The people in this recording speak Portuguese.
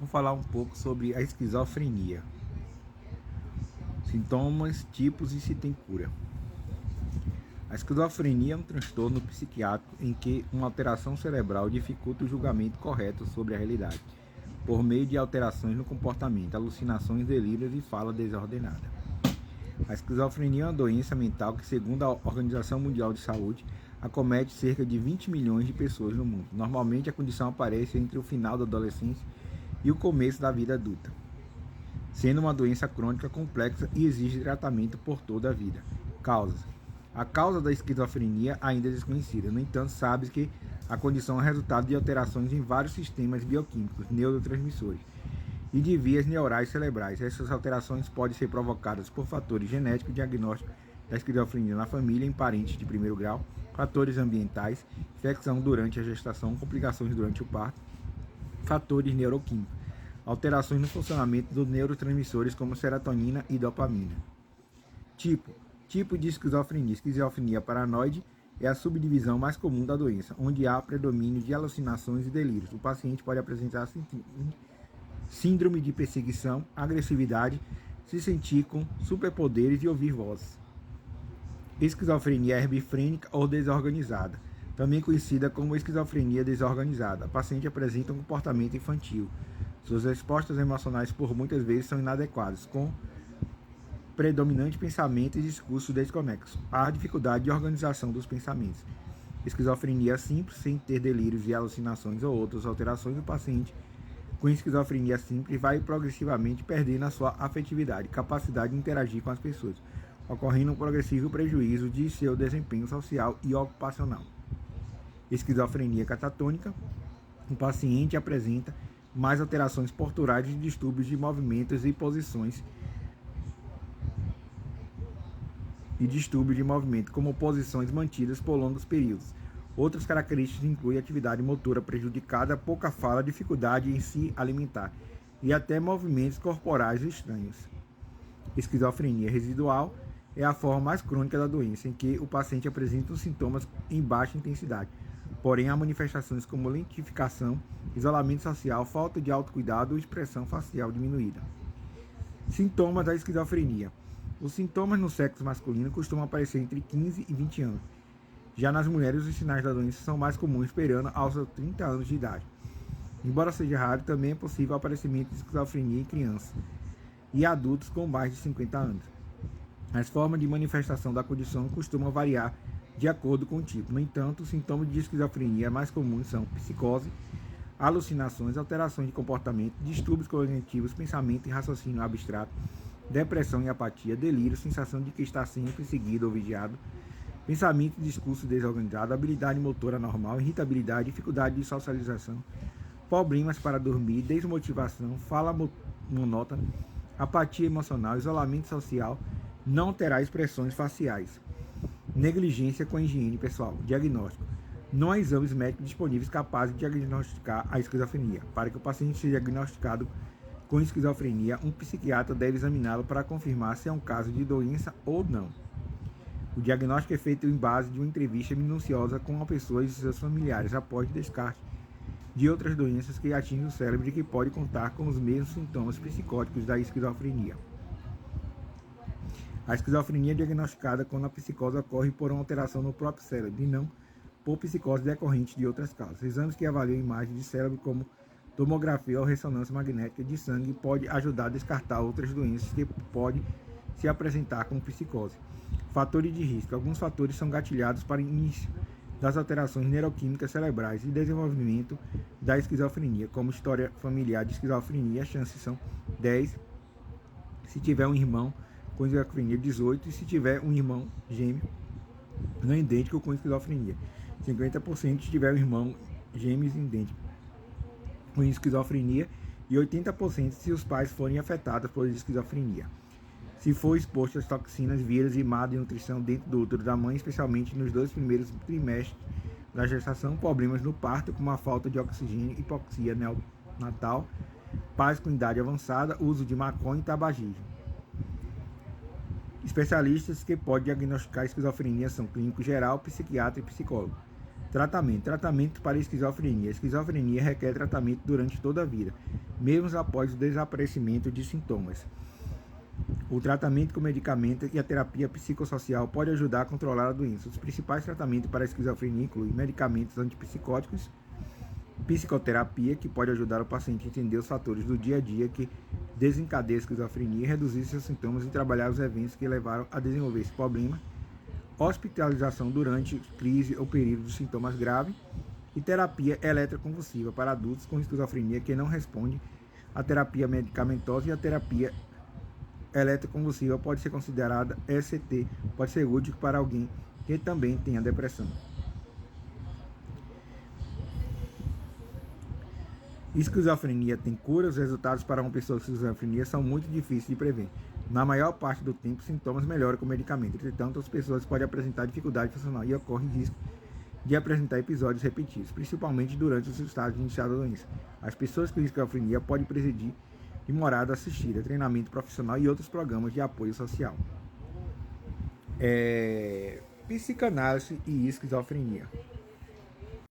vamos falar um pouco sobre a esquizofrenia. Sintomas, tipos e se tem cura. A esquizofrenia é um transtorno psiquiátrico em que uma alteração cerebral dificulta o julgamento correto sobre a realidade, por meio de alterações no comportamento, alucinações, delírios e fala desordenada. A esquizofrenia é uma doença mental que, segundo a Organização Mundial de Saúde, acomete cerca de 20 milhões de pessoas no mundo. Normalmente, a condição aparece entre o final da adolescência e o começo da vida adulta, sendo uma doença crônica complexa e exige tratamento por toda a vida. Causas. A causa da esquizofrenia ainda é desconhecida. No entanto, sabe que a condição é resultado de alterações em vários sistemas bioquímicos, neurotransmissores e de vias neurais cerebrais. Essas alterações podem ser provocadas por fatores genéticos, diagnóstico da esquizofrenia na família, em parentes de primeiro grau, fatores ambientais, infecção durante a gestação, complicações durante o parto, fatores neuroquímicos, alterações no funcionamento dos neurotransmissores como serotonina e dopamina. Tipo de esquizofrenia. Esquizofrenia paranoide é a subdivisão mais comum da doença, onde há predomínio de alucinações e delírios. O paciente pode apresentar síndrome de perseguição, agressividade, se sentir com superpoderes e ouvir vozes. Esquizofrenia herbifrênica ou desorganizada, também conhecida como esquizofrenia desorganizada. A paciente apresenta um comportamento infantil. Suas respostas emocionais por muitas vezes são inadequadas, com predominante pensamento e discurso desconexo. Há dificuldade de organização dos pensamentos. Esquizofrenia simples, sem ter delírios e alucinações ou outras alterações. O paciente com esquizofrenia simples vai progressivamente perdendo a sua afetividade, capacidade de interagir com as pessoas, ocorrendo um progressivo prejuízo de seu desempenho social e ocupacional. Esquizofrenia catatônica. O paciente apresenta mais alterações posturais e distúrbios de movimentos e posições como posições mantidas por longos períodos. Outras características incluem atividade motora prejudicada, pouca fala, dificuldade em se alimentar e até movimentos corporais estranhos. Esquizofrenia residual é a forma mais crônica da doença, em que o paciente apresenta os sintomas em baixa intensidade, porém há manifestações como lentificação, isolamento social, falta de autocuidado ou expressão facial diminuída. Sintomas da esquizofrenia. Os sintomas no sexo masculino costumam aparecer entre 15 e 20 anos. Já nas mulheres, os sinais da doença são mais comuns esperando aos 30 anos de idade. Embora seja raro, também é possível o aparecimento de esquizofrenia em crianças e adultos com mais de 50 anos. As formas de manifestação da condição costumam variar de acordo com o tipo. No entanto, os sintomas de esquizofrenia mais comuns são psicose, alucinações, alterações de comportamento, distúrbios cognitivos, pensamento e raciocínio abstrato, depressão e apatia, delírio, sensação de que está sempre seguido ou vigiado, pensamento e discurso desorganizado, habilidade motora anormal, irritabilidade, dificuldade de socialização, problemas para dormir, desmotivação, fala monótona, apatia emocional, isolamento social, não terá expressões faciais, negligência com a higiene pessoal. Diagnóstico. Não há exames médicos disponíveis capazes de diagnosticar a esquizofrenia. Para que o paciente seja diagnosticado com esquizofrenia, um psiquiatra deve examiná-lo para confirmar se é um caso de doença ou não. O diagnóstico é feito em base de uma entrevista minuciosa com a pessoa e seus familiares, após o descarte de outras doenças que atingem o cérebro e que pode contar com os mesmos sintomas psicóticos da esquizofrenia. A esquizofrenia é diagnosticada quando a psicose ocorre por uma alteração no próprio cérebro e não por psicose decorrente de outras causas. Exames que avaliam imagens de cérebro como tomografia ou ressonância magnética de sangue pode ajudar a descartar outras doenças que podem se apresentar como psicose. Fatores de risco. Alguns fatores são gatilhados para o início das alterações neuroquímicas cerebrais e desenvolvimento da esquizofrenia, como história familiar de esquizofrenia. As chances são 10 se tiver um irmão com esquizofrenia, 18 e se tiver um irmão gêmeo não idêntico com esquizofrenia, 50% se tiver um irmão gêmeos idêntico com esquizofrenia e 80% se os pais forem afetados por esquizofrenia. Se for exposto às toxinas, vírus e má nutrição dentro do útero da mãe, especialmente nos 2 primeiros trimestres da gestação, problemas no parto, como a falta de oxigênio, hipoxia neonatal, pais com idade avançada, uso de maconha e tabagismo. Especialistas que podem diagnosticar esquizofrenia são clínico geral, psiquiatra e psicólogo. Tratamento para esquizofrenia. A esquizofrenia requer tratamento durante toda a vida. mesmo após o desaparecimento de sintomas. O tratamento com medicamentos e a terapia psicossocial pode ajudar a controlar a doença. Os principais tratamentos para a esquizofrenia incluem medicamentos antipsicóticos, psicoterapia, que pode ajudar o paciente a entender os fatores do dia a dia que desencadeiam a esquizofrenia, reduzir seus sintomas e trabalhar os eventos que levaram a desenvolver esse problema, hospitalização durante crise ou período de sintomas graves, e terapia eletroconvulsiva para adultos com esquizofrenia que não respondem à terapia medicamentosa, e a terapia eletroconvulsiva pode ser considerada ECT, pode ser útil para alguém que também tenha depressão. Esquizofrenia tem cura. Os resultados para uma pessoa com esquizofrenia são muito difíceis de prever. Na maior parte do tempo, sintomas melhoram com medicamento. Entretanto, as pessoas podem apresentar dificuldade funcional e ocorre risco de apresentar episódios repetidos, principalmente durante os estágios iniciais da doença. As pessoas com esquizofrenia podem presidir de morada assistida, treinamento profissional e outros programas de apoio social. Psicanálise e esquizofrenia.